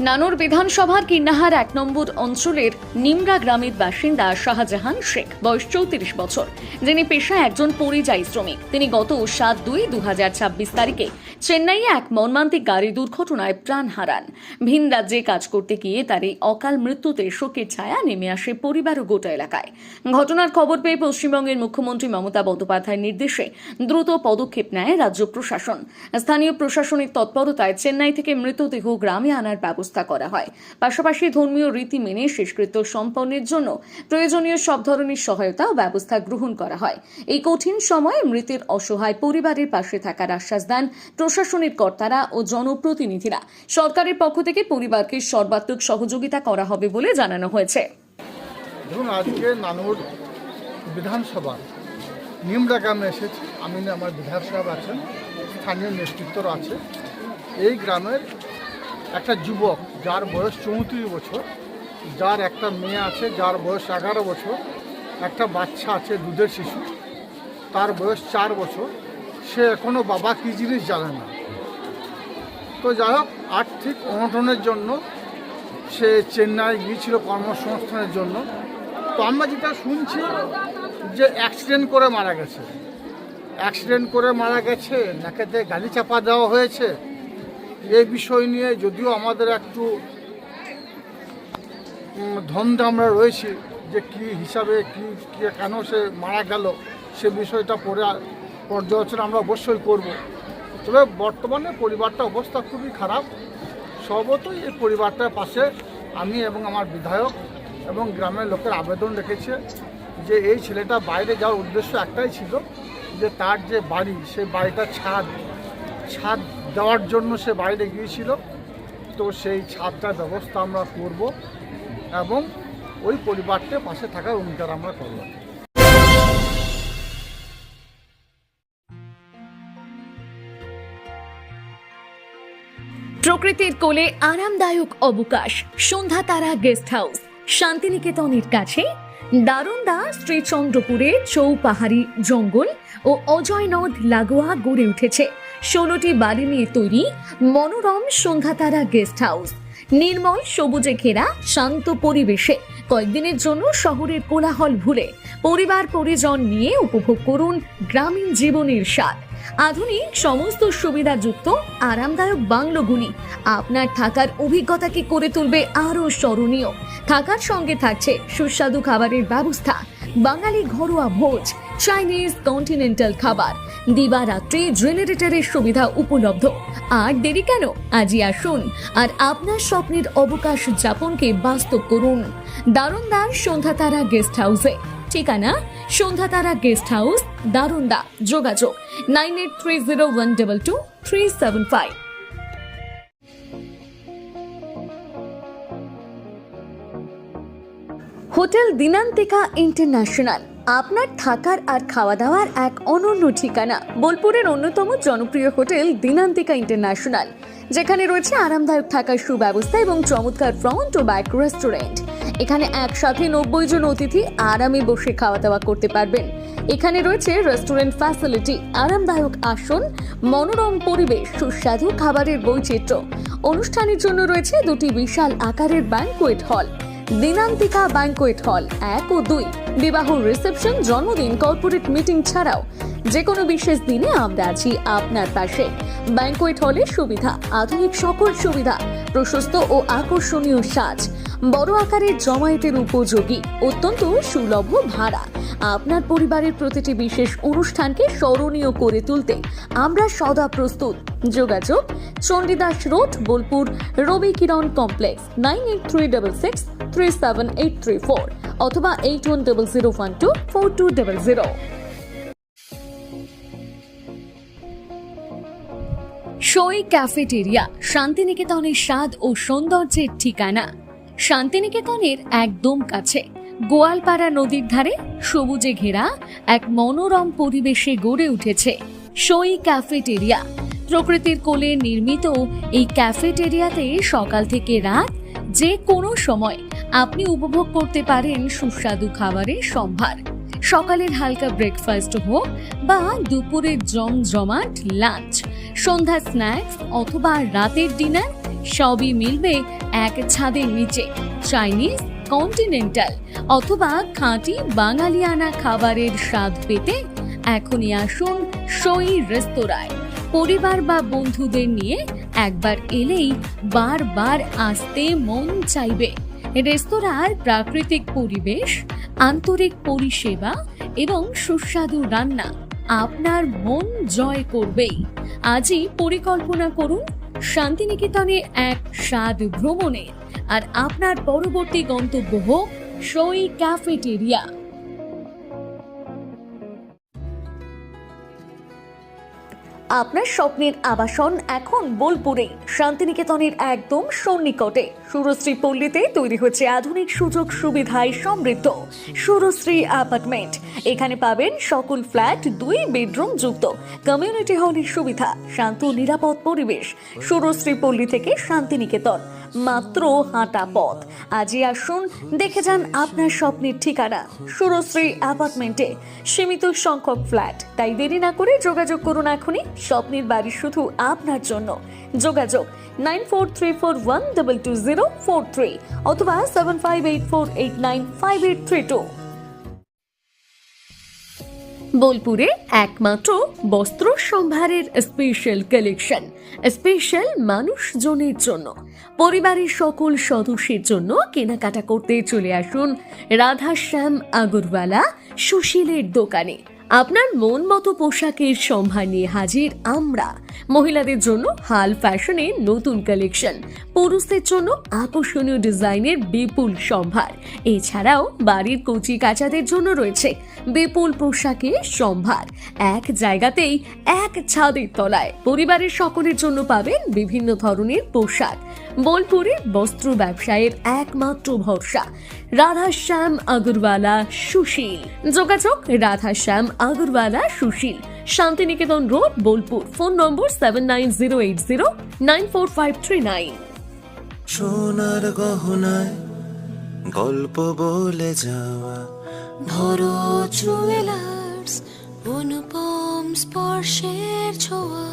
নানুর বিধানসভার কিন্নাহার 1 নম্বর অঞ্চলের নিমরা গ্রামের বাসিন্দা শাহজাহান শেখ, বয়স 34 বছর, যিনি পেশায় একজন পরিযায়ী শ্রমিক। তিনি গত 7/2/2026 তারিখে চেন্নাইয়ে এক মর্মান্তিক গাড়ি দুর্ঘটনায় প্রাণ হারান। ভিন রাজ্যে কাজ করতে গিয়ে তার এই অকাল মৃত্যুতে শোকের ছায়া নেমে আসে পরিবার ও গোটা এলাকায়। ঘটনার খবর পেয়ে পশ্চিমবঙ্গের মুখ্যমন্ত্রী মমতা বন্দ্যোপাধ্যায়ের নির্দেশে দ্রুত পদক্ষেপ নেয় রাজ্য প্রশাসন। স্থানীয় প্রশাসনের তৎপরতায় চেন্নাই থেকে মৃতদেহ গ্রামে আনার ব্যবস্থা করা হয়। পাশাপাশি ধর্মীয় রীতি মেনে শেষকৃত্য সম্পন্নের জন্য প্রয়োজনীয় সব ধরনের সহায়তা ও ব্যবস্থা গ্রহণ করা হয়। এই কঠিন সময়ে মৃতের অসহায় পরিবারের পাশে থাকার আশ্বাস দেন প্রশাসনের কর্তারা ও জনপ্রতিনিধিরা। সরকারের পক্ষ থেকে পরিবারকে সর্বাত্মক সহযোগিতা করা হবে বলে জানানো হয়েছে। ধরুন, আজকে নানুর বিধানসভা নিমরা গ্রামে এসেছি। আমি আমার বিধায়ক সাহেব আছেন, স্থানীয় নেতৃত্ব আছে। এই গ্রামের একটা যুবক যার বয়স 34 বছর, যার একটা মেয়ে আছে যার বয়স 11 বছর, একটা বাচ্চা আছে দুধের শিশু, তার বয়স 4 বছর। সে এখনও বাবা কী জিনিস জানে না। তো যাই হোক, আর্থিক অনটনের জন্য সে চেন্নাই গিয়েছিল কর্মসংস্থানের জন্য। তো আমরা যেটা শুনছি যে অ্যাক্সিডেন্ট করে মারা গেছে। অ্যাক্সিডেন্ট করে মারা গেছে, নাকেতে গাড়ি চাপা দেওয়া হয়েছে। এই বিষয় নিয়ে যদিও আমাদের একটু ধন্দে আমরা রয়েছি যে কী হিসাবে কী কেন সে মারা গেল, সে বিষয়টা পর্যালোচনা আমরা অবশ্যই করব। তবে বর্তমানে পরিবারটার অবস্থা খুবই খারাপ। সর্বতই এই পরিবারটার পাশে আমি এবং আমার বিধায়ক এবং গ্রামের লোকের আবেদন রেখেছে যে এই ছেলেটা বাইরে যাওয়ার উদ্দেশ্য একটাই ছিল যে তার যে বাড়ি, সেই বাড়িটা ছাদ দেওয়ার জন্য সে বাইরে গিয়েছিল। তো সেই ছাদটার ব্যবস্থা আমরা করব এবং ওই পরিবারটার পাশে থাকার অঙ্গীকার আমরা করব। প্রকৃতির কোলে আরামদায়ক অবকাশ সন্ধ্যা তারা গেস্ট হাউস, শান্তিনিকেতনের কাছে দারুণদা শ্রীচন্দ্রপুরে চৌপাহাড়ি জঙ্গল ও অজয় নদ লাগোয়া গড়ে উঠেছে 16টি বাড়ি নিয়ে তৈরি মনোরম সন্ধ্যা তারা গেস্ট হাউস। নির্মল সবুজে ঘেরা শান্ত পরিবেশে কয়েকদিনের জন্য শহরের কোলাহল ভুলে পরিবার পরিজন নিয়ে উপভোগ করুন গ্রামীণ জীবনের স্বাদ। আধুনিক সমস্ত সুবিধাযুক্ত আরামদায়ক বাংলোগুলি আপনার থাকার অভিজ্ঞতাকে করে তুলবে আরও স্মরণীয়। থাকার সঙ্গে থাকছে সুস্বাদু খাবারের ব্যবস্থা, বাঙালি ঘরোয়া ভোজ, চাইনিজ, কন্টিনেন্টাল খাবার, দিবারাত্রি জেনারেটরের সুবিধা উপলব্ধ। আর দেরি কেন, আজই আসুন আর আপনার স্বপ্নের অবকাশ যাপনকে বাস্তব করুন দারুণদার সন্ধ্যা তারা গেস্ট হাউসে। ঠিকানা সন্ধ্যা তারা গেস্ট হাউস, দারুণদা। যোগাযোগ 9830122375। হোটেল দিনান্তিকা ইন্টারন্যাশনাল আপনার থাকার আর খাওয়া দাওয়ার এক অনন্য ঠিকানা। বোলপুরের অন্যতম জনপ্রিয় হোটেল দিনান্তিকা ইন্টারন্যাশনাল, যেখানে রয়েছে আরামদায়ক থাকার সুব্যবস্থা এবং চমৎকার ফ্রন্ট ও ব্যাক রেস্টুরেন্ট। এখানে একসাথে 90 জন অতিথি আরামে বসে খাওয়া দাওয়া করতে পারবেন। এখানে রয়েছে রেস্টুরেন্ট ফ্যাসিলিটি, আরামদায়ক আসন, মনোরম পরিবেশ, সুস্বাদু খাবারের বৈচিত্র্য। অনুষ্ঠানের জন্য রয়েছে 2টি বিশাল আকারের banquet hall, Dinantika banquet hall 1 ও 2। বিবাহ, রিসেপশন, জন্মদিন, কর্পোরেট মিটিং ছাড়াও যে কোনো বিশেষ দিনে আমরা আছি আপনার পাশে। ব্যাংকোয়েট হলের সুবিধা, আধুনিক সকল সুবিধা, প্রশস্ত ও আকর্ষণীয় সাজ, বড় আকারের জমায়েতের উপযোগী, অত্যন্ত সুলভ ভাড়া। আপনার পরিবারের প্রতিটি বিশেষ অনুষ্ঠানকে স্মরণীয় করে তুলতে আমরা সদা প্রস্তুত। যোগাযোগ চণ্ডীদাস রোড, বোলপুর, রবি কিরণ কমপ্লেক্স, 9836637834 অথবা 8100124200। সই ক্যাফেটেরিয়া, শান্তিনিকেতনের স্বাদ ও সৌন্দর্যের ঠিকানা। শান্তিনিকেতনের একদম কাছে গোয়ালপাড়া নদীর ধারে সবুজে ঘেরা এক মনোরম পরিবেশে গড়ে উঠেছে সই ক্যাফেটেরিয়া। প্রকৃতির কোলে নির্মিত এই ক্যাফেটেরিয়াতে সকাল থেকে রাত যে কোনো সময় আপনি উপভোগ করতে পারেন সুস্বাদু খাবারের সম্ভার। সকালের হালকা ব্রেকফাস্ট হোক বা দুপুরের জমজমাট লাঞ্চ, সন্ধ্যা স্ন্যাক্স অথবা রাতের ডিনার, সবই মিলবে এক ছাদের নিচে চাইনিজ, কন্টিনেন্টাল অথবা খাঁটি বাঙালিয়ানা খাবারের স্বাদ পেতে এখনই আসুন সই রেস্তোরাঁয়। পরিবার বা বন্ধুদের নিয়ে একবার এলেই বারবার আসতে মন চাইবে। রেস্তোরাঁর প্রাকৃতিক পরিবেশ, আন্তরিক পরিষেবা এবং সুস্বাদু রান্না আপনার মন জয় করবেই। আজই পরিকল্পনা করুন শান্তিনিকেতনে এক স্বাদ ভ্রমণে, আর আপনার পরবর্তী গন্তব্য হোক সই ক্যাফেটেরিয়া। আপনার স্বপ্নের আবাসন এখন বোলপুরে, শান্তিনিকেতনের একদম সন্নিকটে সুরশ্রী পল্লীতে তৈরি হচ্ছে আধুনিক সুযোগ সুবিধায় সমৃদ্ধ সুরশ্রী অ্যাপার্টমেন্ট। এখানে পাবেন সকল ফ্ল্যাট 2 বেডরুম যুক্ত, কমিউনিটি হলের সুবিধা, শান্ত নিরাপদ পরিবেশ। সুরশ্রী পল্লী থেকে শান্তিনিকেতন মাত্র হাঁটা পথ। আজই আসুন, দেখে যান আপনার স্বপ্নের ঠিকানা সুরশ্রী অ্যাপার্টমেন্টে। সীমিত সংখ্যক ফ্ল্যাট, তাই দেরি না করে যোগাযোগ করুন এখনই। স্বপ্নের বাড়ি শুধু আপনার জন্য। যোগাযোগ 9434122043 অথবা 7584895832। বোলপুরে একমাত্র বস্ত্র সম্ভারের স্পেশাল কালেকশন, স্পেশাল মানুষজনের জন্য। পরিবারের সকল সদস্যের জন্য কেনাকাটা করতে চলে আসুন রাধাশ্যাম আগরওয়ালা সুশীলের দোকানে। আপনার মন মতো পোশাকের সম্ভার নিয়ে হাজির আমরা। মহিলাদের জন্য হাল ফ্যাশনের নতুন কালেকশন, পুরুষদের জন্য আকর্ষণীয় ডিজাইনের বিপুল সম্ভার। এছাড়াও বাড়ির কচি কাচাদের জন্য রয়েছে বিপুল পোশাকের সম্ভার। এক জায়গাতেই, এক ছাদের তলায় পরিবারের সকলের জন্য পাবেন বিভিন্ন ধরনের পোশাক। বোলপুরে বস্ত্র ব্যবসায়ের একমাত্র ভরসা রাধাশ্যাম আগরওয়ালা সুশীল। যোগাযোগ Radhashyam Agarwala Sushil, Shantiniketan road, Bolpur. Phone number 7908094539। সোনার গহনায় গল্প বলে যাওয়া ধরো জুয়েলার্স, অনুপম স্পর্শের ছোঁয়া।